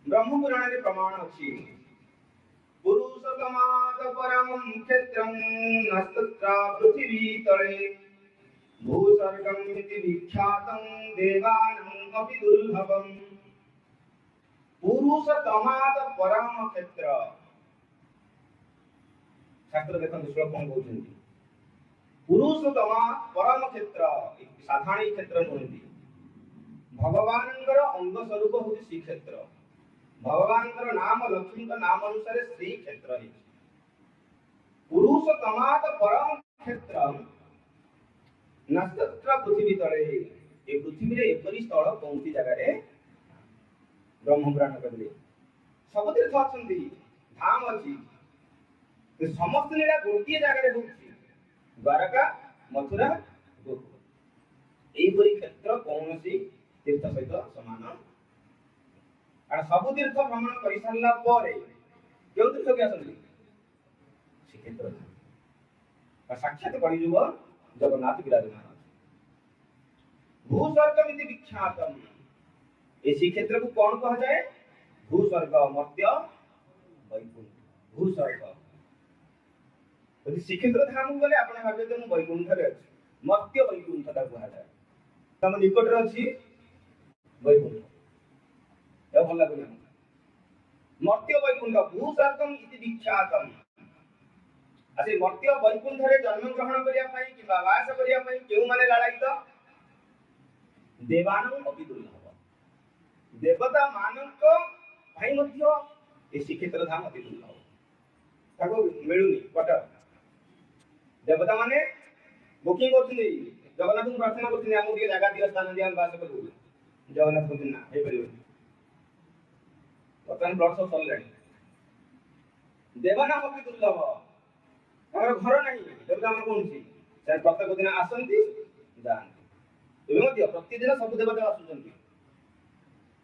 ब्रह्म पुराण रे प्रमाण अछि पुरुषोत्तमात् परमं क्षेत्रं नस्तत्र पृथिवी तले भूस्वर्गं इति विख्यातं देवानां अपि दुर्लभम्। पुरुषोत्तमात् परम क्षेत्र शास्त्र देखन श्लोक कोन बोलछन्ति पुरुषोत्तमा परम क्षेत्र साधारण क्षेत्र नोंति भगवानଙ୍କର अंग स्वरूप होती श्री क्षेत्र भगवानଙ୍କର नाम लक्ष्मी का नाम अनुसार श्री क्षेत्र है पुरुषोत्तमात् परम क्षेत्र नक्षत्र पृथ्वी तले ए पृथ्वी रे एपरि स्थल कोनसी जगह रे ब्रह्म पुराण कहले सब तीर्थ अछंती धाम अछि ते समस्त लीला गोटिए जगह रे होछि द्वारका मथुरा गोकुल एई परि क्षेत्र कोनसी तीर्थ सहित समान और सब तीर्थ भ्रमण कर सारा पर क्यों तीर्थ के आसती श्रीक्षेत्र और साक्षात कलिजुग जगन्नाथ विराजमान भूस्वर्ग विख्यातम ये श्रीक्षेत्र को कौन कहा जाए भूस्वर्ग मर्त्य वैकुंठ भूस्वर्ग यदि श्रीक्षेत्र धाम को गले आपण भाबे तो मु वैकुंठ रे अछि मर्त्य वैकुंठ ता कहा जाए तम निकट रे अछि वैकुंठ या भल लागो मर्त्य वैकुंठ भूस्वर्गम इति विख्यातम आसे मर्त्य वैकुंठ रे जन्म ग्रहण करिया पई कि वास करिया पई केउ माने लालायित देवानंग अपि दुर्लभ देवता मानक भाई मध्य ए श्रीक्षेत्र धाम अति दुर्लभ ताको मिलुनी पट देवता माने बुकिंग करथि जगन्नाथ को प्रार्थना करथि हमु के जगह दिया स्थान दिया वास करू जगन्नाथ को ना हे परियो वर्तमान ब्लॉक सब चल लानी देवाना अपि दुर्लभ हमर घर नहीं देवता मन कोन छी से प्रत्येक दिन आसंती जान एवं मध्य प्रतिदिन सब देवता आसुचंती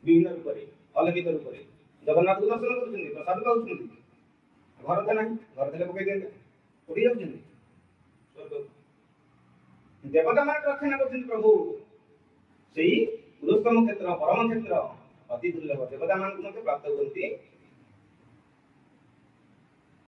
विभिन्न रूप रे अलगित रूप रे जगन्नाथ को दर्शन करछन्ती प्रसाद पाउछन्ती घर त नहीं घर देले पकई देते उड़ी जाउछन्ती स्वर्ग देवता मन रक्षण करछन्ती प्रभु सेही पुरुषोत्तम क्षेत्र परम क्षेत्र अति दुर्लभ देवता मान को प्राप्त होती